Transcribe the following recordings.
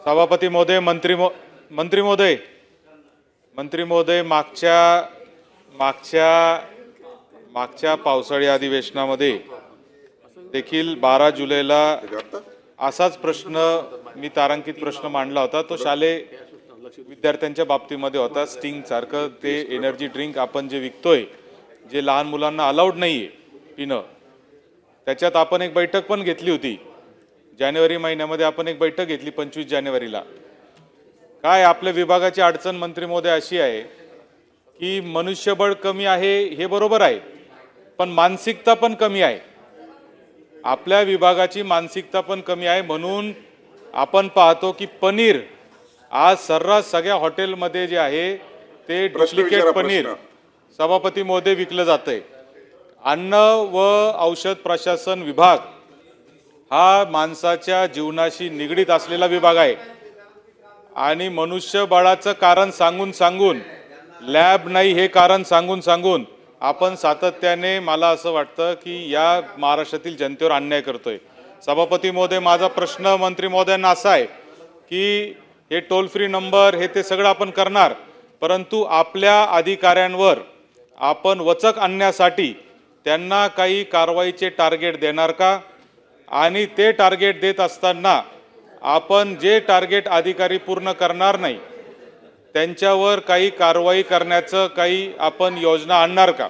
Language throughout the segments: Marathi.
सभापती महोदय, मंत्री महोदय, मागच्या पावसाळी अधिवेशनामध्ये देखील 12 जुलैला असाच प्रश्न मी तारांकित प्रश्न मांडला होता। तो शालेय विद्यार्थ्यांच्या बाबतीमध्ये होता। स्टिंग सारखं ते एनर्जी ड्रिंक आपण जे विकतोय, जे लहान मुलांना अलाउड नाहीये पिणं, त्याच्यात आपण एक बैठक पण घेतली होती। जानेवारी महिन्यामध्ये आपण एक बैठक घेतली 25 जानेवारीला। काय आपल्या विभागाची अडचण मंत्री महोदय अशी आहे की मनुष्यबळ कमी आहे हे बरोबर आहे, पण मानसिकता पण कमी आहे। आपल्या विभागाची मानसिकता पण कमी आहे। म्हणून आपण पाहतो की पनीर आज सर्रास सगळ्या हॉटेलमध्ये जे आहे ते डुप्लिकेट पनीर सभापती महोदय विकलं जातंय। अन्न व औषध प्रशासन विभाग हा माणसाच्या जीवनाशी निगडीत असलेला विभाग आहे आणि मनुष्यबळाचं कारण सांगून लॅब नाही हे कारण सांगून आपण सातत्याने मला असं वाटतं की या महाराष्ट्रातील जनतेवर अन्याय करतोय। सभापती महोदय, माझा प्रश्न मंत्री महोदयांना असा आहे की हे टोल फ्री नंबर हे ते सगळं आपण करणार, परंतु आपल्या अधिकाऱ्यांवर आपण वचक आणण्यासाठी त्यांना काही कारवाईचे टार्गेट देणार का? आणि ते टार्गेट देत असताना आपण जे टार्गेट अधिकारी पूर्ण करणार नाही त्यांच्यावर काही कारवाई करण्याचं काही आपण योजना आणणार का?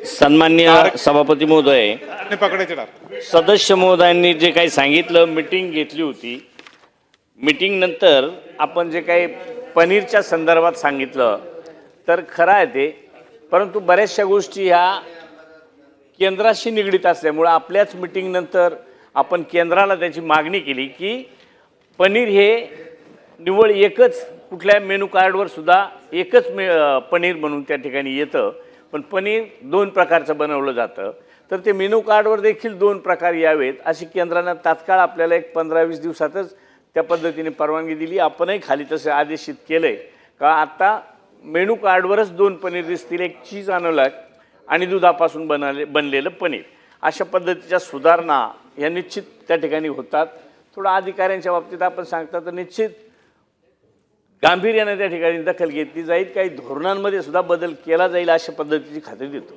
सन्मान्य सभापती महोदय, पकडायचे सदस्य महोदयांनी जे काही सांगितलं, मीटिंग घेतली होती। मीटिंग नंतर आपण जे काही पनीरच्या संदर्भात सांगितलं तर खरं आहे ते, परंतु बऱ्याचशा गोष्टी ह्या केंद्राशी निगडीत असल्यामुळे आपल्याच मीटिंग नंतर आपण केंद्राला त्याची मागणी केली की पनीर हे निवळ एकच कुठल्या मेनू कार्डवर सुद्धा एकच पनीर म्हणून त्या ठिकाणी येतं, पण पनीर 2 प्रकारचं बनवलं जातं। तर ते मेनू कार्डवर देखील 2 प्रकार यावेत अशी केंद्रानं तात्काळ आपल्याला एक 15-20 दिवसातच त्या पद्धतीने परवानगी दिली। आपणही खाली तसं आदेशित केलंय का आता मेनू कार्डवरच 2 पनीर दिसतील, एक चीज आणलं आणि दुधापासून बनलेलं पनीर। अशा पद्धतीच्या सुधारणा या निश्चित त्या ठिकाणी होतात। थोडा अधिकाऱ्यांच्या बाबतीत आपण सांगता तर निश्चित गांभीर्याने त्या ठिकाणी दखल घेतली जाईल, काही धोरणांमध्ये सुद्धा बदल केला जाईल अशा पद्धतीची खात्री देतो।